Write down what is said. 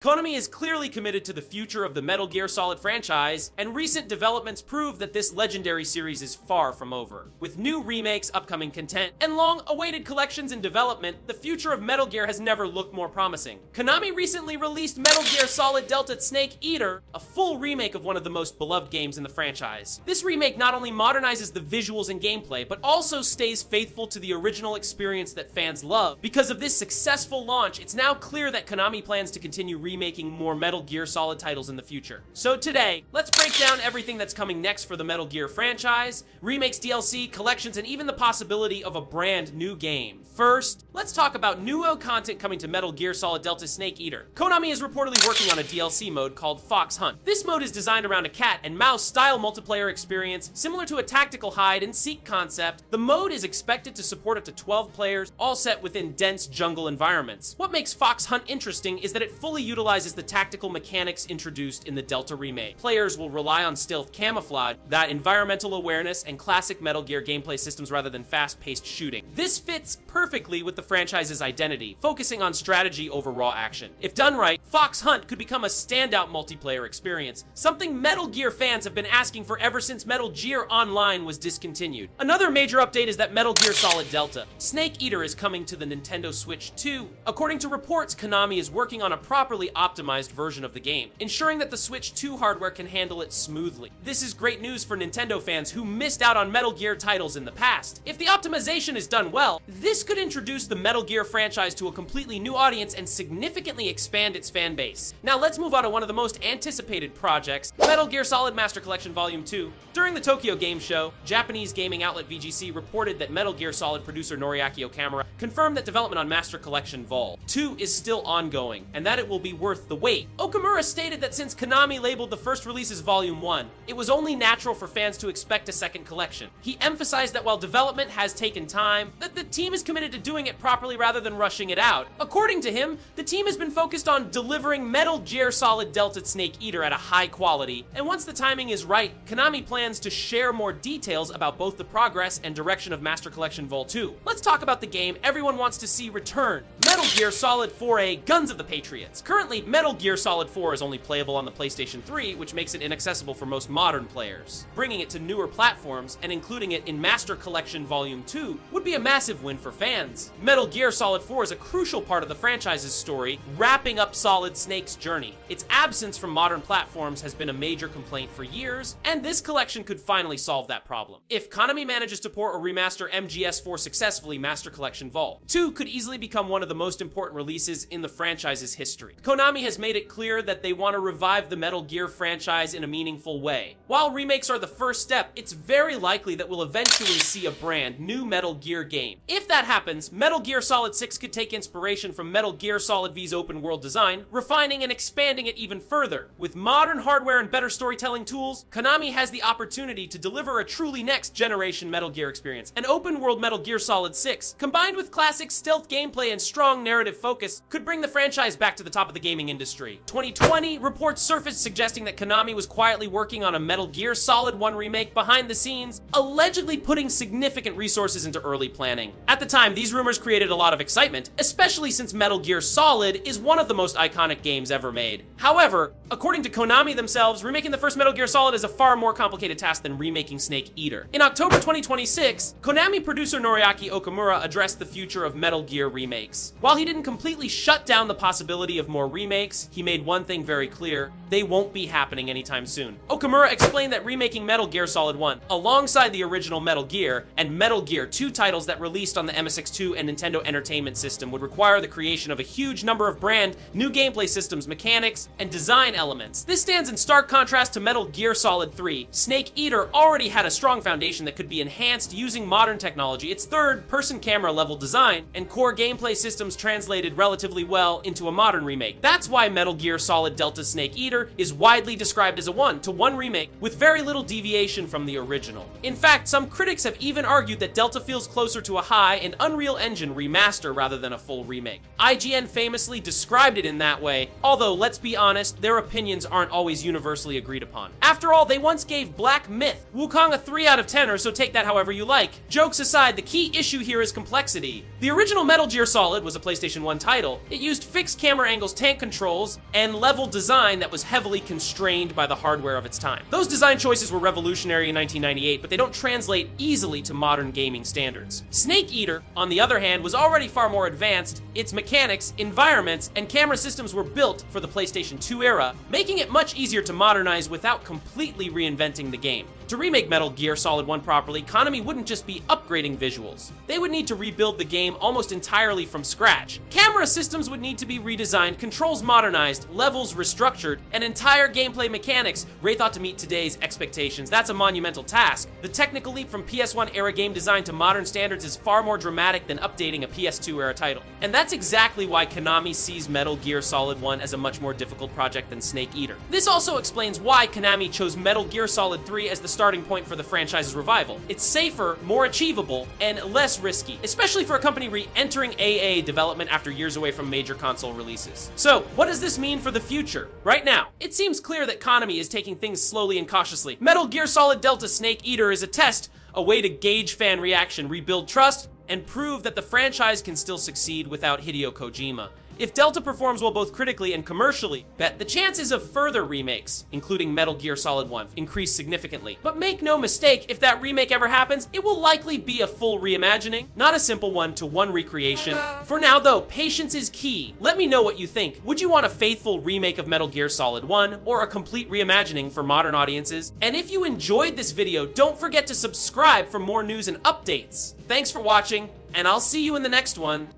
Konami is clearly committed to the future of the Metal Gear Solid franchise, and recent developments prove that this legendary series is far from over. With new remakes, upcoming content, and long-awaited collections in development, the future of Metal Gear has never looked more promising. Konami recently released Metal Gear Solid Delta Snake Eater, a full remake of one of the most beloved games in the franchise. This remake not only modernizes the visuals and gameplay, but also stays faithful to the original experience that fans love. Because of this successful launch, it's now clear that Konami plans to continue remaking more Metal Gear Solid titles in the future. So today, let's break down everything that's coming next for the Metal Gear franchise, remakes, DLC, collections, and even the possibility of a brand new game. First, let's talk about new content coming to Metal Gear Solid Delta Snake Eater. Konami is reportedly working on a DLC mode called Fox Hunt. This mode is designed around a cat and mouse style multiplayer experience similar to a tactical hide and seek concept. The mode is expected to support up to 12 players, all set within dense jungle environments. What makes Fox Hunt interesting is that it fully utilizes the tactical mechanics introduced in the Delta remake. Players will rely on stealth camouflage, that environmental awareness, and classic Metal Gear gameplay systems rather than fast-paced shooting. This fits perfectly with the franchise's identity, focusing on strategy over raw action. If done right, Fox Hunt could become a standout multiplayer experience, something Metal Gear fans have been asking for ever since Metal Gear Online was discontinued. Another major update is that Metal Gear Solid Delta Snake Eater is coming to the Nintendo Switch 2. According to reports, Konami is working on a properly optimized version of the game, ensuring that the Switch 2 hardware can handle it smoothly. This is great news for Nintendo fans who missed out on Metal Gear titles in the past. If the optimization is done well, this could introduce the Metal Gear franchise to a completely new audience and significantly expand its fan base. Now let's move on to one of the most anticipated projects, Metal Gear Solid Master Collection Volume 2. During the Tokyo Game Show, Japanese gaming outlet VGC reported that Metal Gear Solid producer Noriaki Okamura confirmed that development on Master Collection Vol. 2 is still ongoing, and that it will be worth the wait. Okamura stated that since Konami labeled the first release as Volume 1, it was only natural for fans to expect a second collection. He emphasized that while development has taken time, that the team is committed to doing it properly rather than rushing it out. According to him, the team has been focused on delivering Metal Gear Solid Delta Snake Eater at a high quality, and once the timing is right, Konami plans to share more details about both the progress and direction of Master Collection Vol 2. Let's talk about the game everyone wants to see return, Metal Gear Solid 4A Guns of the Patriots. Currently, Metal Gear Solid 4 is only playable on the PlayStation 3, which makes it inaccessible for most modern players. Bringing it to newer platforms and including it in Master Collection Volume 2 would be a massive win for fans. Metal Gear Solid 4 is a crucial part of the franchise's story, wrapping up Solid Snake's journey. Its absence from modern platforms has been a major complaint for years, and this collection could finally solve that problem. If Konami manages to port or remaster MGS4 successfully, Master Collection Vol 2 could easily become one of the most important releases in the franchise's history. Konami has made it clear that they want to revive the Metal Gear franchise in a meaningful way. While remakes are the first step, it's very likely that we'll eventually see a brand new Metal Gear game. If that happens, Metal Gear Solid 6 could take inspiration from Metal Gear Solid V's open world design, refining and expanding it even further. With modern hardware and better storytelling tools, Konami has the opportunity to deliver a truly next generation Metal Gear experience. An open world Metal Gear Solid 6, combined with classic stealth gameplay and strong narrative focus, could bring the franchise back to the top of the gaming industry. 2020, reports surfaced suggesting that Konami was quietly working on a Metal Gear Solid 1 remake behind the scenes, allegedly putting significant resources into early planning. At the time, these rumors created a lot of excitement, especially since Metal Gear Solid is one of the most iconic games ever made. However, according to Konami themselves, remaking the first Metal Gear Solid is a far more complicated task than remaking Snake Eater. In October 2026, Konami producer Noriaki Okamura addressed the future of Metal Gear remakes. While he didn't completely shut down the possibility of more remakes, he made one thing very clear: they won't be happening anytime soon. Okamura explained that remaking Metal Gear Solid 1, alongside the original Metal Gear, and Metal Gear 2 titles that released on the MSX2 and Nintendo Entertainment System would require the creation of a huge number of brand new gameplay systems, mechanics, and design elements. This stands in stark contrast to Metal Gear Solid 3. Snake Eater already had a strong foundation that could be enhanced using modern technology, its third-person camera level design, and core gameplay systems translated relatively well into a modern remake. That's why Metal Gear Solid Delta Snake Eater is widely described as a one-to-one remake with very little deviation from the original. In fact, some critics have even argued that Delta feels closer to a high-end Unreal Engine remaster rather than a full remake. IGN famously described it in that way, although let's be honest, their opinions aren't always universally agreed upon. After all, they once gave Black Myth Wukong a 3 out of 10, or so take that however you like. Jokes aside, the key issue here is complexity. The original Metal Gear Solid was a PlayStation 1 title. It used fixed camera angles tank controls, and level design that was heavily constrained by the hardware of its time. Those design choices were revolutionary in 1998, but they don't translate easily to modern gaming standards. Snake Eater, on the other hand, was already far more advanced. Its mechanics, environments, and camera systems were built for the PlayStation 2 era, making it much easier to modernize without completely reinventing the game. To remake Metal Gear Solid 1 properly, Konami wouldn't just be upgrading visuals. They would need to rebuild the game almost entirely from scratch. Camera systems would need to be redesigned, controls modernized, levels restructured, and entire gameplay mechanics rethought to meet today's expectations. That's a monumental task. The technical leap from PS1 era game design to modern standards is far more dramatic than updating a PS2 era title. And that's exactly why Konami sees Metal Gear Solid 1 as a much more difficult project than Snake Eater. This also explains why Konami chose Metal Gear Solid 3 as the starting point for the franchise's revival. It's safer, more achievable, and less risky, especially for a company re-entering AA development after years away from major console releases. So, what does this mean for the future? Right now, it seems clear that Konami is taking things slowly and cautiously. Metal Gear Solid Delta Snake Eater is a test, a way to gauge fan reaction, rebuild trust, and prove that the franchise can still succeed without Hideo Kojima. If Delta performs well both critically and commercially, bet the chances of further remakes, including Metal Gear Solid 1, increase significantly. But make no mistake, if that remake ever happens, it will likely be a full reimagining, not a simple one-to-one recreation. For now though, patience is key. Let me know what you think. Would you want a faithful remake of Metal Gear Solid 1, or a complete reimagining for modern audiences? And if you enjoyed this video, don't forget to subscribe for more news and updates. Thanks for watching, and I'll see you in the next one.